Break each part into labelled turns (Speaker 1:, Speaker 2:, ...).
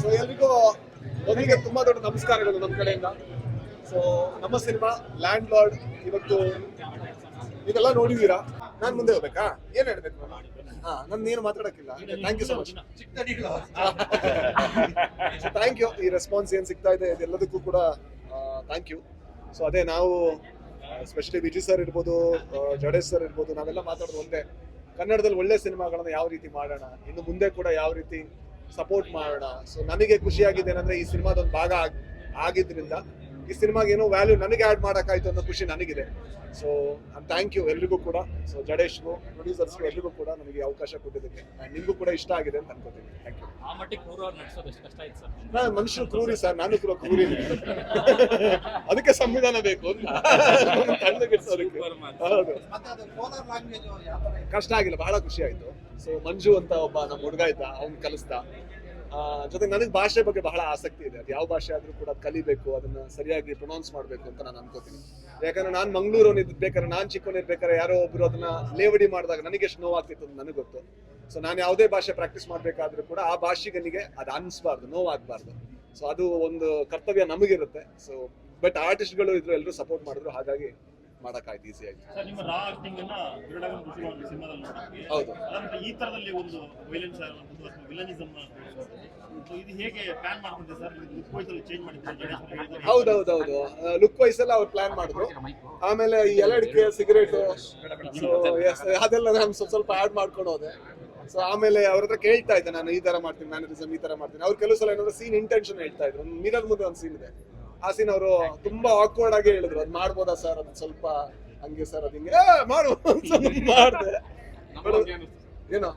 Speaker 1: So ಎಲ್ರಿಗೂ ಮೊದಲಿಗೆ ತುಂಬಾ ದೊಡ್ಡ ನಮಸ್ಕಾರಗಳು ನಮ್ಮ ಕಡೆಯಿಂದ. ಸೊ ನಮ್ಮ ಸಿನಿಮಾ ಲ್ಯಾಂಡ್ ಲಾರ್ಡ್ ಇವತ್ತು ನೀವೆಲ್ಲ ನೋಡಿದೀರಾ. ನಾನ್ ಮುಂದೆ ಹೋಗ್ಬೇಕಾ, ಏನ್ ಹೇಳ್ಬೇಕು ನಾನು ಏನು ಮಾತಾಡಕ್ಕಿಲ್ಲ. Thank you so much. Thank you. ಈ ರೆಸ್ಪಾನ್ಸ್ ಏನ್ ಸಿಗ್ತಾ ಇದೆ ಇದೆಲ್ಲದಕ್ಕೂ ಕೂಡ ಥ್ಯಾಂಕ್ ಯು. ಸೊ ಅದೇ ನಾವು ಸ್ಪೆಷಲಿ ವಿಜಯ್ ಸರ್ ಇರ್ಬೋದು, ಜಡೇಶ್ ಸರ್ ಇರ್ಬೋದು, ನಾವೆಲ್ಲ ಮಾತಾಡೋದು ಒಂದೇ, ಕನ್ನಡದಲ್ಲಿ ಒಳ್ಳೆ ಸಿನಿಮಾಗಳನ್ನ ಯಾವ ರೀತಿ ಮಾಡೋಣ, ಇನ್ನು ಮುಂದೆ ಕೂಡ ಯಾವ ರೀತಿ ಸಪೋರ್ಟ್ ಮಾಡೋಣ. ಸೊ ನನಗೆ ಖುಷಿಯಾಗಿದೆ ಏನಂದ್ರೆ ಈ ಸಿನಿಮಾದೊಂದು ಭಾಗ ಆಗಿದ್ರಿಂದ ಈ ಸಿನಿಮಾಗೆ ಏನೋ ವ್ಯಾಲ್ಯೂ ನನಗೆ ಆ್ಯಡ್ ಮಾಡೋಕ್ಕಾಯ್ತು ಅನ್ನೋ ಖುಷಿ ನನಗಿದೆ. ಸೊ ಥ್ಯಾಂಕ್ ಯು ಎಲ್ರಿಗೂ ಕೂಡ. ಸೊ ಜಡೇಶ್ಗೂ ಪ್ರೊಡ್ಯೂಸರ್ಸ್ಗೂ ಎಲ್ರಿಗೂ ಕೂಡ ನನಗೆ ಅವಕಾಶ ಕೊಟ್ಟಿದ್ದಕ್ಕೆ ನಿಮಗೂ ಕೂಡ ಇಷ್ಟ ಆಗಿದೆ ಅಂತ ಅನ್ಕೋತೀನಿ. Thank you.
Speaker 2: ಆ ಮಟ್ಟಿಗೆ ಕ್ರೂರವಾಗಿ ನಡೆಸೋದು ಎಷ್ಟು ಕಷ್ಟ ಆಯ್ತು ಸರ್?
Speaker 1: ನಾನು ಮನುಷ್ಯರು ಕ್ರೂರಿ ಸರ್, ನಾನು ಕೂಡ ಕ್ರೂರಿ. ಅದಕ್ಕೆ ಸಂವಿಧಾನ ಬೇಕು ಅಂತ ತಣ್ಣಗಿರ್ಸೋದಕ್ಕೆ. ಹೌದು, ಕಷ್ಟ ಆಗಿಲ್ಲ, ಬಹಳ ಖುಷಿ ಆಯ್ತು. ಸೊ ಮಂಜು ಅಂತ ಒಬ್ಬ ನಮ್ಮ ಹುಡುಗ ಇದ್ದ, ಅವ್ನು ಕಲಿಸ್ದ. ಜೊತೆ ನನಗೆ ಭಾಷೆ ಬಗ್ಗೆ ಬಹಳ ಆಸಕ್ತಿ ಇದೆ. ಅದು ಯಾವ ಭಾಷೆ ಆದ್ರೂ ಕೂಡ ಕಲಿಬೇಕು, ಅದನ್ನ ಸರಿಯಾಗಿ ಪ್ರೊನೌನ್ಸ್ ಮಾಡ್ಬೇಕು ಅಂತ ನಾನು ಅನ್ಕೋತೀನಿ. ಯಾಕಂದ್ರೆ ನಾನು ಮಂಗಳೂರು ಇರ್ಬೇಕಾದ್ರೆ, ನಾನು ಚಿಕ್ಕವನಿರ್ಬೇಕಾದ್ರೆ ಯಾರೋ ಒಬ್ರು ಅದನ್ನ ಲೇವಡಿ ಮಾಡಿದಾಗ ನನಗೆ ಎಷ್ಟು ನೋವಾಗ್ತಿತ್ತು ಅಂತ ನನಗೆ ಗೊತ್ತು. ಸೊ ನಾನು ಯಾವುದೇ ಭಾಷೆ ಪ್ರಾಕ್ಟೀಸ್ ಮಾಡ್ಬೇಕಾದ್ರೂ ಕೂಡ ಆ ಭಾಷಿಗನಿಗೆ ಅದು ಅನ್ಸ್ಬಾರ್ದು, ನೋವಾಗಬಾರ್ದು. ಸೊ ಅದು ಒಂದು ಕರ್ತವ್ಯ ನಮಗಿರುತ್ತೆ. ಸೊ ಬಟ್ ಆರ್ಟಿಸ್ಟ್ಗಳು ಇದ್ರು, ಎಲ್ಲರೂ ಸಪೋರ್ಟ್ ಮಾಡಿದ್ರು, ಹಾಗಾಗಿ ಮಾಡಕ್ಕಾಯ್ತು, ಈಸಿ ಆಯ್ತು.
Speaker 3: ಸರ್, ನಿಮ್ಮ ರಾ ಆಕ್ಟಿಂಗ್ ಅನ್ನ ವಿರಳವಾಗಿ ರುಚಿಗೊಂಡು ಸಿನಿಮಾದಲ್ಲಿ ನೋಡಿದ್ವಿ.
Speaker 1: ಹೌದು.
Speaker 3: ಅದಂದ್ರೆ ಈ ತರದಲ್ಲಿ ಒಂದು ವೈಲೆನ್ಸ್ ವಿಲನಿಸಮ್ ಇದು ಹೇಗೆ ಪ್ಲಾನ್ ಮಾಡ್ಕೊಂಡ್ರೆ ಸರ್? ಲುಕ್ ವೈಸ್ ಅಲ್ಲಿ ಚೇಂಜ್ ಮಾಡಿದ್ರೆ
Speaker 1: ಹೌದೌದೌದು, ಲುಕ್ ವೈಸ್ ಎಲ್ಲ ಅವ್ರು ಪ್ಲಾನ್ ಮಾಡಿದ್ರು. ಆಮೇಲೆ ಈ ಎಲಡಿಕೆ, ಸಿಗರೇಟ್, ಅದೆಲ್ಲ ನಾನು ಸ್ವಲ್ಪ ಆಡ್ ಮಾಡ್ಕೊಂಡು ಹೋದೆ. ಸೊ ಆಮೇಲೆ ಅವ್ರ ಹತ್ರ ಕೇಳ್ತಾ ಇದ್ದೆ, ನಾನು ಈ ತರ ಮಾಡ್ತೀನಿ, ಮ್ಯಾನರಿಸಮ್ ಈ ತರ ಮಾಡ್ತೀನಿ. ಅವ್ರು ಕೆಲವು ಸಲ ಏನಾದ್ರು ಸೀನ್ ಇಂಟೆನ್ಷನ್ ಹೇಳ್ತಾ ಇದ್ರು. ಮಿರರ್ ಮುಂದೆ ಒಂದು ಸೀನ್ ಇದೆ, ಆ ಸೀನ್ ಅವರು ತುಂಬಾ ಆಕ್ವರ್ಡ್ ಆಗಿ ಹೇಳಿದ್ರು, ಅದ್ ಮಾಡ್ಬೋದಾ ಸರ್, ಅದು ಸ್ವಲ್ಪ ಹಂಗೆ ಸರ್, ಅದು ಹಿಂಗೆ ಮಾಡು ಮಾಡಿದೆ. ಏನೋ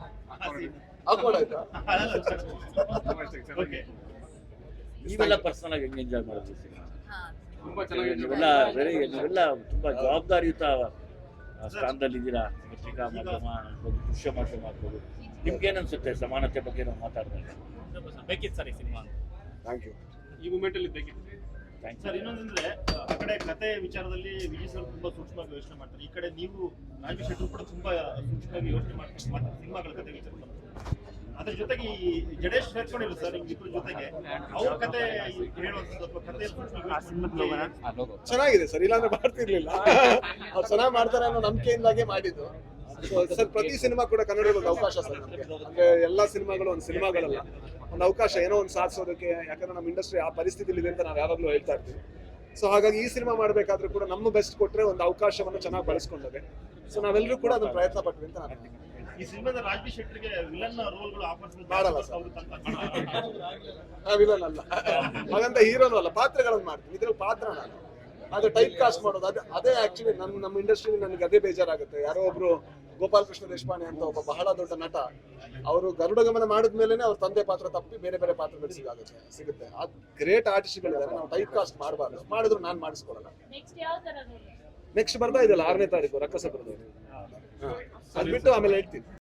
Speaker 1: ಆಕ್ವರ್ಡ್ ಆಯ್ತಾ?
Speaker 4: ನೀವೆಲ್ಲ ಪರ್ಸನಲ್ ಆಗಿ ಹೆಂಗೆ ಎಂಜಾಯ್ ಮಾಡಿದ್ರಿ ಸಿನಿಮಾ? ನೀವೆಲ್ಲ ತುಂಬಾ ಜವಾಬ್ದಾರಿಯುತ ಸ್ಥಾನದಲ್ಲಿ ಇದ್ದೀರಾ. ಪತ್ರಿಕಾ ಮಾಧ್ಯಮ ಆಗ್ಬೋದು, ದೃಶ್ಯ ಮಾಧ್ಯಮ ಆಗ್ಬೋದು. ನಿಮ್ಗೇನ್ ಅನ್ಸುತ್ತೆ ಸಮಾನತೆ ಬಗ್ಗೆ ನಾವು ಮಾತಾಡಿದಾಗ?
Speaker 2: ಬೇಕಿತ್ತು ಸರ್ ಈ ಸಿನಿಮಾ.
Speaker 1: Thank you.
Speaker 3: ಈ ಮೂಮೆಂಟ್ ಅಲ್ಲಿ ಬೇಕಿತ್ತು ಸರ್. ಇನ್ನೊಂದಂದ್ರೆ ಆ ಕಡೆ ಕತೆ ವಿಚಾರದಲ್ಲಿ ವಿಜಯ್ ಸರ್ ತುಂಬಾ ಸೂಕ್ಷ್ಮವಾಗಿ ಯೋಚನೆ ಮಾಡ್ತಾರೆ. ಈ ಕಡೆ ನೀವು ರಾಜೀವ್ ಶೆಟ್ಟಿ ಕೂಡ ತುಂಬಾ ಸೂಕ್ಷ್ಮವಾಗಿ ಯೋಚನೆ ಮಾಡ್ತಾರೆ ಸಿನಿಮಾಗಳ ಕತೆ ವಿಚಾರ. ಅದ್ರ ಜೊತೆಗೆ ಈ ಜಡೇಶ್ ಸೇರ್ಕೊಂಡಿಲ್ಲ ಸರ್ ಇಬ್ಬರ ಜೊತೆಗೆ, ಅವ್ರ ಕತೆ ಹೇಳುವಂಥದ್ದು ಅಥವಾ ಕತೆ
Speaker 1: ಚೆನ್ನಾಗಿದೆ ಸರ್, ಇಲ್ಲಾಂದ್ರೆ ಮಾಡ್ತಿರ್ಲಿಲ್ಲ. ಅವ್ರು ಚೆನ್ನಾಗಿ ಮಾಡ್ತಾರೆ ಅನ್ನೋ ನಂಬಿಕೆಯಿಂದಾಗೆ ಮಾಡಿದ್ದು. ಸರ್ ಪ್ರತಿ ಸಿನಿಮಾ ಕೂಡ ಕನ್ನಡದಲ್ಲಿ ಒಂದು ಅವಕಾಶ ಸರ್ ನಮಗೆ. ಅಂದ್ರೆ ಎಲ್ಲಾ ಸಿನಿಮಾಗಳು ಒಂದು ಸಿನಿಮಾಗಳಲ್ಲ, ಒಂದು ಅವಕಾಶ ಏನೋ ಒಂದು ಸಾಧಿಸೋದಕ್ಕೆ. ಯಾಕಂದ್ರೆ ನಮ್ಮ ಇಂಡಸ್ಟ್ರಿ ಆ ಪರಿಸ್ಥಿತಿಲಿ ಇದೆ ಅಂತ ನಾವು ಯಾವಾಗಲೂ ಹೇಳ್ತಾ ಇರ್ತೀವಿ. ಸೊ ಹಾಗಾಗಿ ಈ ಸಿನಿಮಾ ಮಾಡಬೇಕಾದ್ರೂ ಕೂಡ ನಮ್ಮ ಬೆಸ್ಟ್ ಕೊಟ್ಟರೆ ಒಂದು ಅವಕಾಶವನ್ನು ಚೆನ್ನಾಗಿ ಬಳಸ್ಕೊಂಡಾಗೆ. ಸೊ ನಾವೆಲ್ಲರೂ ಕೂಡ ಅದನ್ನ ಪ್ರಯತ್ನ ಪಟ್ವಿ ಅಂತ ನಾನು
Speaker 3: ಈ ಸಿನಿಮಾದ ರಾಜೀವ್ ಶೆಟ್ಟಿಗೆ ವಿಲನ್ ರೋಲ್ಗಳು ಆಫರ್ಸ್
Speaker 1: ಮಾಡಲ್ಲ ಸರ್. ವಿಲನ್ ಅಲ್ಲ, ಹಾಗಂತ ಹೀರೋನು ಅಲ್ಲ, ಪಾತ್ರಗಳನ್ನು ಮಾಡ್ತೀನಿ. ಇದ್ರಲ್ಲಿ ಪಾತ್ರ ನಾನು ಅದು ಟೈಪ್ ಕಾಸ್ಟ್ ಮಾಡೋದು, ಅದೇ ಆಕ್ಚುಲಿ ನಮ್ಮ ಇಂಡಸ್ಟ್ರಿ ನನಗೆ ಅದೇ ಬೇಜಾರಾಗುತ್ತೆ. ಯಾರೋ ಒಬ್ರು ಗೋಪಾಲ್ ಕೃಷ್ಣ ದೇಶಪಾಂಡೆ ಅಂತ ಒಬ್ಬ ಬಹಳ ದೊಡ್ಡ ನಟ, ಅವರು ಗರುಡ ಗಮನ ಮಾಡಿದ್ಮೇಲೆ ಅವ್ರ ತಂದೆ ಪಾತ್ರ ತಪ್ಪಿ ಬೇರೆ ಬೇರೆ ಪಾತ್ರಗಳು ಸಿಗುತ್ತೆ. ಅದು ಗ್ರೇಟ್ ಆರ್ಟಿಸ್ಟ್ಗಳಿದ್ದಾರೆ, ನಾವು ಟೈಪ್ ಕಾಸ್ಟ್ ಮಾಡಬಾರ್ದು. ಮಾಡಿದ್ರು ನಾನು ಮಾಡಿಸ್ಕೊಡಲ್ಲ. ನೆಕ್ಸ್ಟ್ ಬರ್ತಾ ಇದೆಯಲ್ಲ 6ನೇ ತಾರೀಕು ರಕ್ಕಸ ಬರ್ತಾ ಇದೆ, ಅದು ಬಿಟ್ಟು ಆಮೇಲೆ ಹೇಳ್ತೀನಿ.